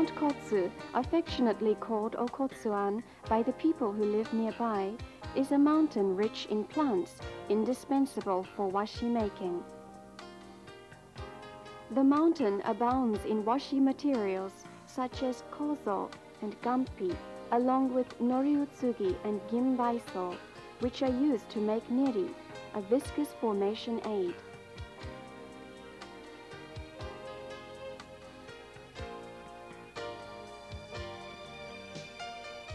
Mount Kotsu, affectionately called Okotsuan by the people who live nearby, is a mountain rich in plants indispensable for washi making. The mountain abounds in washi materials such as kozo and gampi, along with noriutsugi and gimbaiso, which are used to make neri, a viscous formation aid.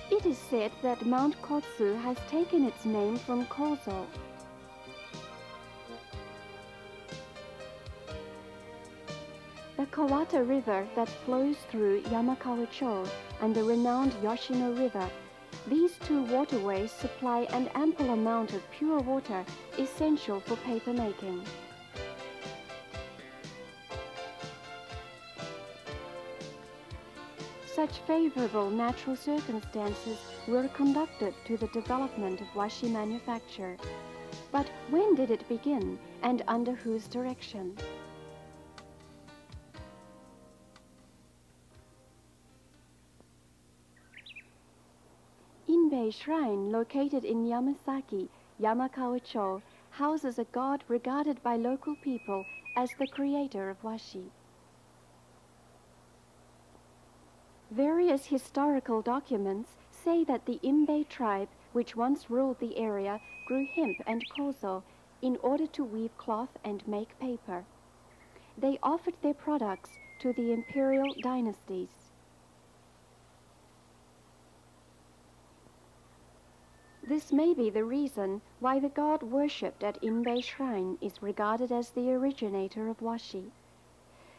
It is said that Mount Kotsu has taken its name from kozo. The Kawata River that flows through Yamakawa-cho and the renowned Yoshino River, these two waterways supply an ample amount of pure water essential for paper making. Such favorable natural circumstances were conducive to the development of washi manufacture. But when did it begin, and under whose direction? Inbei Shrine, located in Yamasaki, Yamakawa-cho, houses a god regarded by local people as the creator of washi. Various historical documents say that the Inbei tribe, which once ruled the area, grew hemp and kozo in order to weave cloth and make paper. They offered their products to the imperial dynasties. This may be the reason why the god worshipped at Inbei Shrine is regarded as the originator of washi.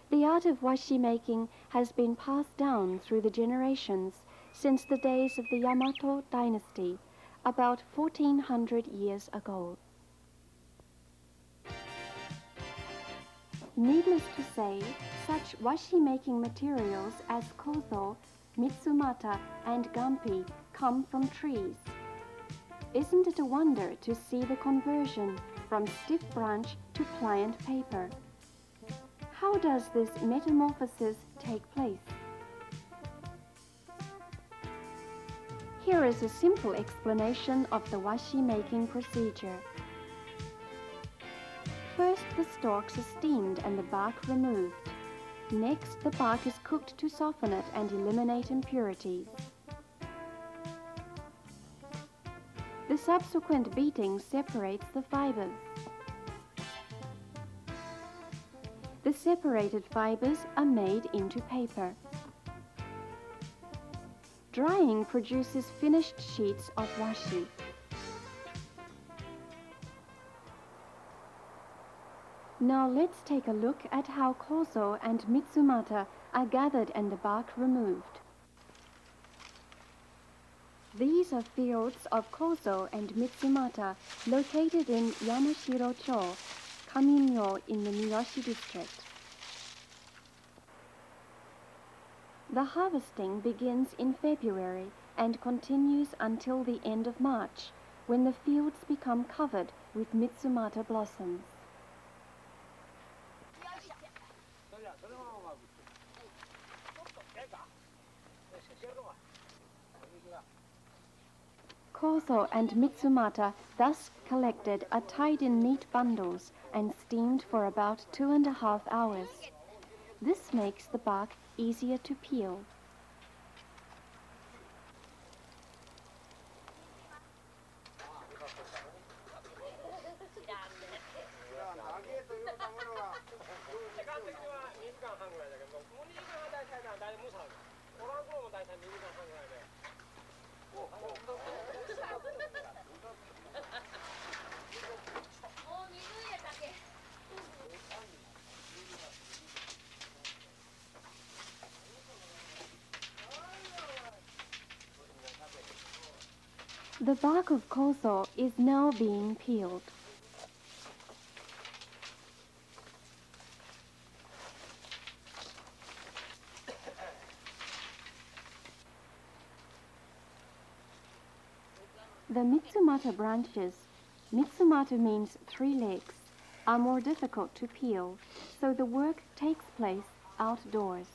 The art of washi making has been passed down through the generations since the days of the Yamato dynasty, about 1400 years ago. Needless to say, such washi making materials as kozo, mitsumata, and gampi come from trees. Isn't it a wonder to see the conversion from stiff branch to pliant paper? How does this metamorphosis take place? Here is a simple explanation of the washi making procedure. First, the stalks are steamed and the bark removed. Next, the bark is cooked to soften it and eliminate impurities. The subsequent beating separates the fibers. The separated fibers are made into paper. Drying produces finished sheets of washi. Now let's take a look at how kozo and mitsumata are gathered and the bark removed. These are fields of kozo and mitsumata located in Yamashiro-cho, Kaminyo in the Miyoshi district. The harvesting begins in February and continues until the end of March, when the fields become covered with mitsumata blossoms. Kozo and mitsumata, thus collected, are tied in neat bundles and steamed for about 2.5 hours. This makes the bark easier to peel. The bark of kozo is now being peeled. The mitsumata branches, mitsumata means 3 legs, are more difficult to peel, so the work takes place outdoors.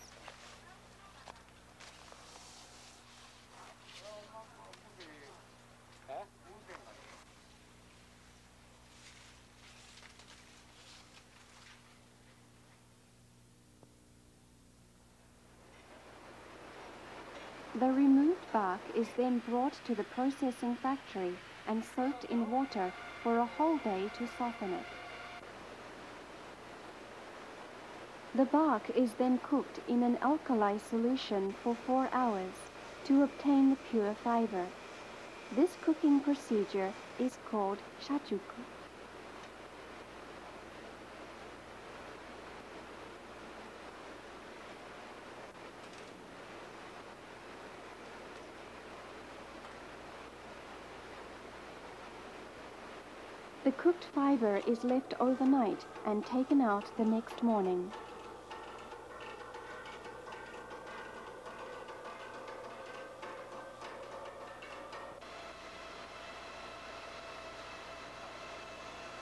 The removed bark is then brought to the processing factory and soaked in water for a whole day to soften it. The bark is then cooked in an alkali solution for 4 hours to obtain the pure fiber. This cooking procedure is called shajuku. The cooked fiber is left overnight and taken out the next morning.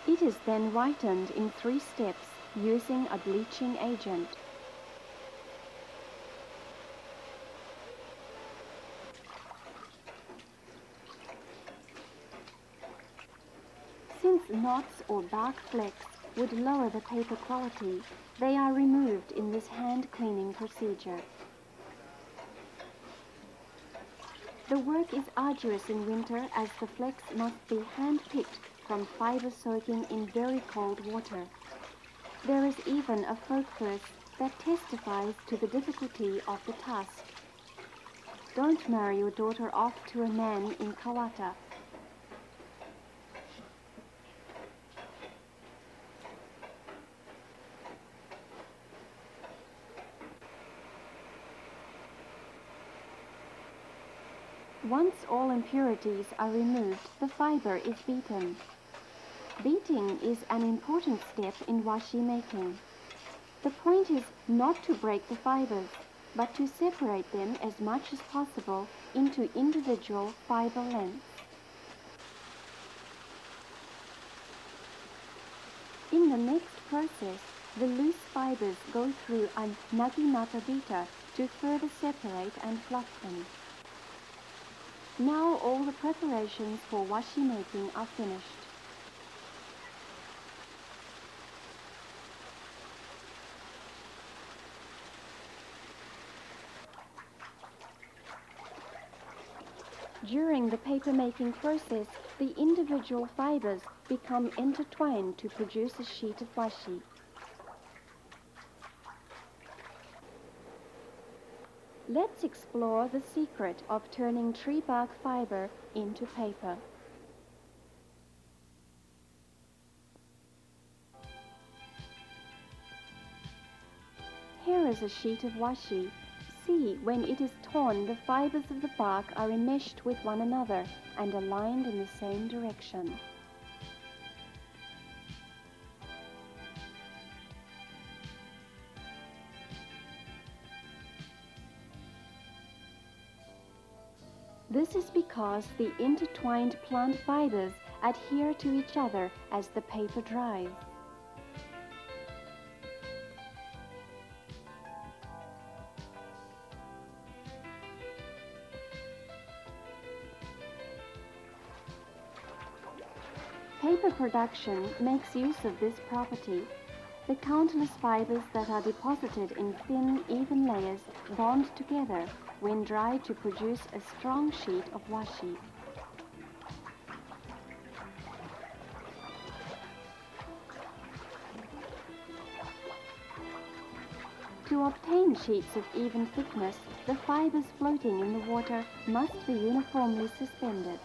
It is then whitened in 3 steps using a bleaching agent. Since knots or bark flecks would lower the paper quality, they are removed in this hand cleaning procedure. The work is arduous in winter as the flecks must be hand-picked from fiber soaking in very cold water. There is even a folk verse that testifies to the difficulty of the task. Don't marry your daughter off to a man in Kawata. Once all impurities are removed, the fiber is beaten. Beating is an important step in washi making. The point is not to break the fibers, but to separate them as much as possible into individual fiber lengths. In the next process, the loose fibers go through a naginata beater to further separate and fluff them. Now all the preparations for washi making are finished. During the paper making process, the individual fibers become intertwined to produce a sheet of washi. Let's explore the secret of turning tree bark fiber into paper. Here is a sheet of washi. See, when it is torn, the fibers of the bark are enmeshed with one another and aligned in the same direction. This is because the intertwined plant fibers adhere to each other as the paper dries. Paper production makes use of this property. The countless fibers that are deposited in thin, even layers bond together when dried to produce a strong sheet of washi. To obtain sheets of even thickness, the fibers floating in the water must be uniformly suspended.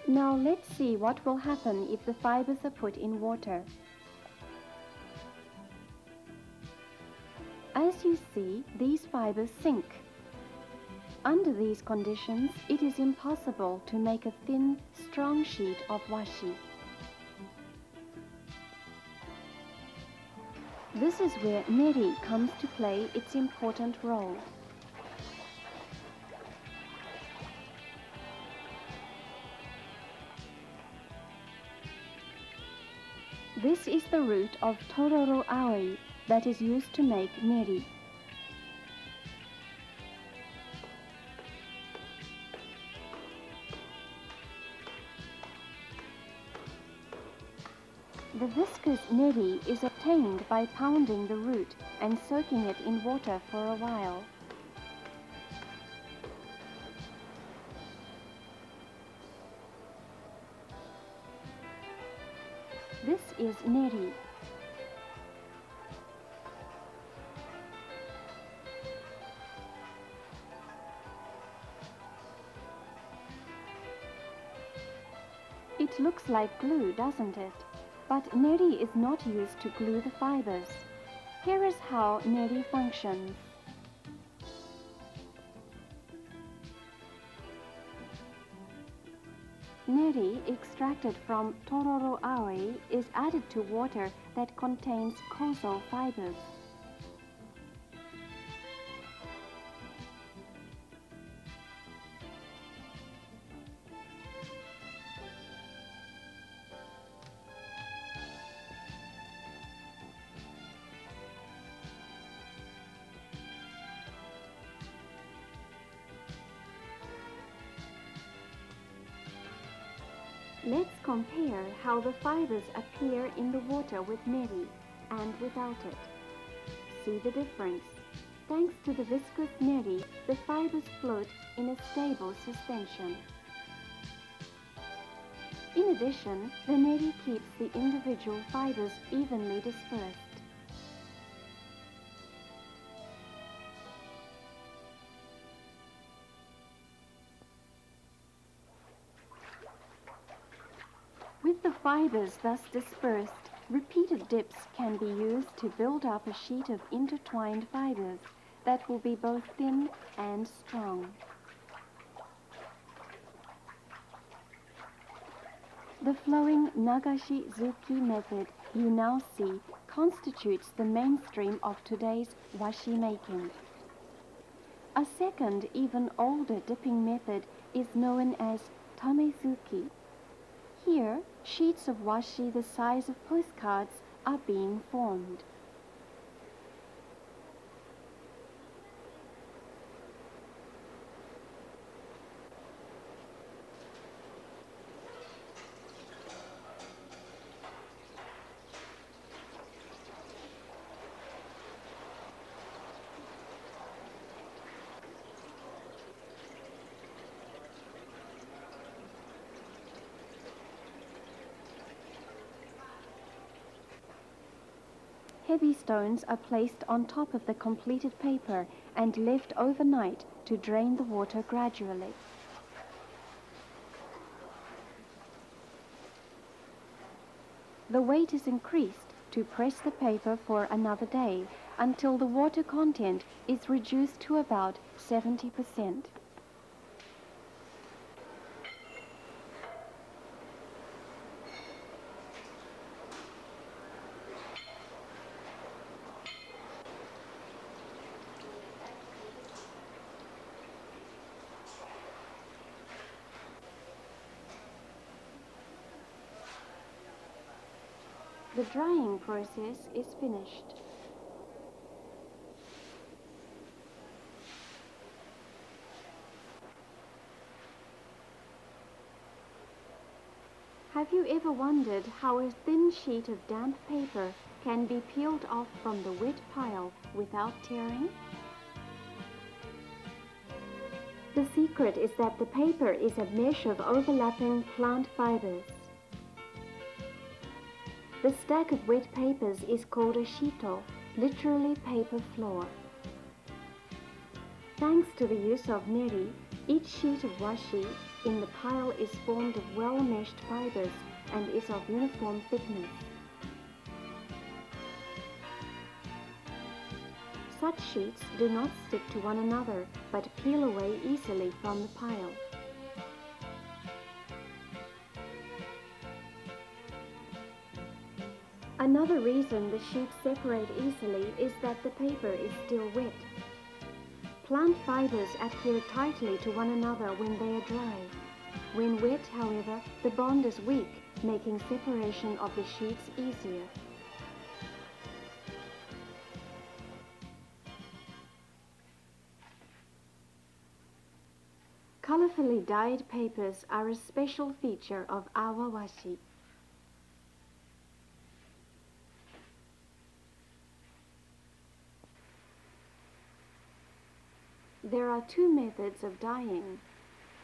Now let's see what will happen if the fibers are put in water. As you see, these fibers sink. Under these conditions, it is impossible to make a thin, strong sheet of washi. This is where neri comes to play its important role. This is the root of tororo aoi that is used to make neri. The viscous neri is obtained by pounding the root and soaking it in water for a while. This is neri. It looks like glue, doesn't it? But neri is not used to glue the fibers. Here is how neri functions. Neri extracted from tororo aoi is added to water that contains kozo fibers. Let's compare how the fibers appear in the water with neri and without it. See the difference. Thanks to the viscous neri, the fibers float in a stable suspension. In addition, the neri keeps the individual fibers evenly dispersed. With the fibers thus dispersed, repeated dips can be used to build up a sheet of intertwined fibers that will be both thin and strong. The flowing Nagashi-zuki method you now see constitutes the mainstream of today's washi making. A second, even older dipping method is known as tamezuki. Here, sheets of washi the size of postcards are being formed. Heavy stones are placed on top of the completed paper and left overnight to drain the water gradually. The weight is increased to press the paper for another day until the water content is reduced to about 70%. The drying process is finished. Have you ever wondered how a thin sheet of damp paper can be peeled off from the wet pile without tearing? The secret is that the paper is a mesh of overlapping plant fibers. The stack of wet papers is called a shito, literally paper floor. Thanks to the use of neri, each sheet of washi in the pile is formed of well-meshed fibers and is of uniform thickness. Such sheets do not stick to one another, but peel away easily from the pile. Another reason the sheets separate easily is that the paper is still wet. Plant fibers adhere tightly to one another when they are dry. When wet, however, the bond is weak, making separation of the sheets easier. Colorfully dyed papers are a special feature of Awawashi. There are two methods of dyeing: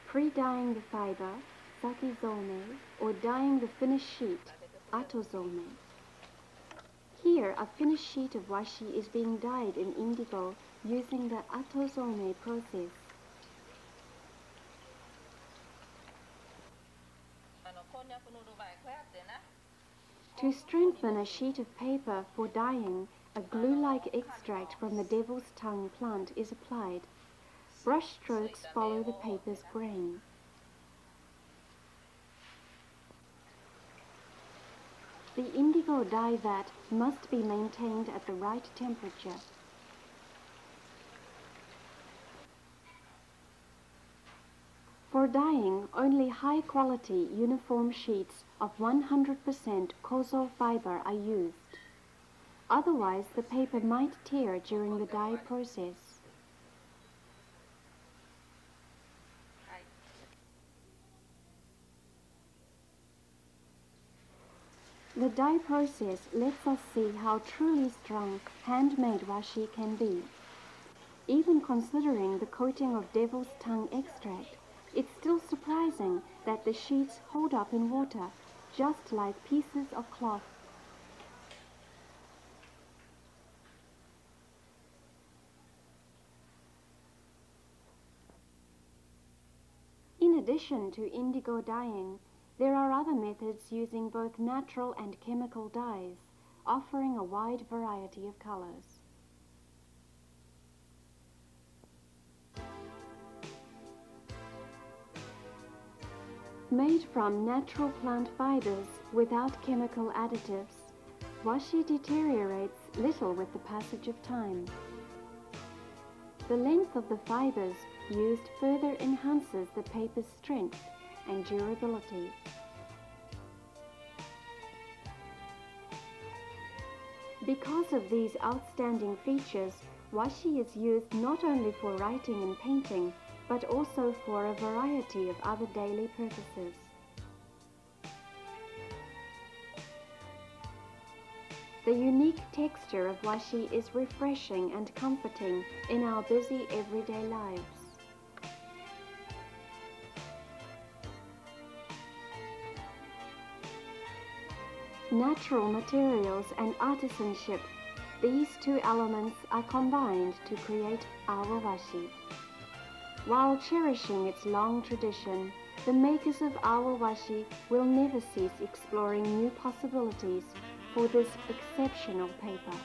pre-dyeing the fiber, sakizome, or dyeing the finished sheet, atozome. Here, a finished sheet of washi is being dyed in indigo using the atozome process. To strengthen a sheet of paper for dyeing, a glue-like extract from the devil's tongue plant is applied. Brush strokes follow the paper's grain. The indigo dye vat must be maintained at the right temperature. For dyeing, only high-quality uniform sheets of 100% kozo fiber are used. Otherwise, the paper might tear during the dye process. The dye process lets us see how truly strong handmade washi can be. Even considering the coating of devil's tongue extract, it's still surprising that the sheets hold up in water, just like pieces of cloth. In addition to indigo dyeing, there are other methods using both natural and chemical dyes, offering a wide variety of colors. Made from natural plant fibers without chemical additives, washi deteriorates little with the passage of time. The length of the fibers used further enhances the paper's strength and durability. Because of these outstanding features, washi is used not only for writing and painting, but also for a variety of other daily purposes. The unique texture of washi is refreshing and comforting in our busy everyday lives. Natural materials and artisanship, these two elements are combined to create Awawashi. While cherishing its long tradition, the makers of Awawashi will never cease exploring new possibilities for this exceptional paper.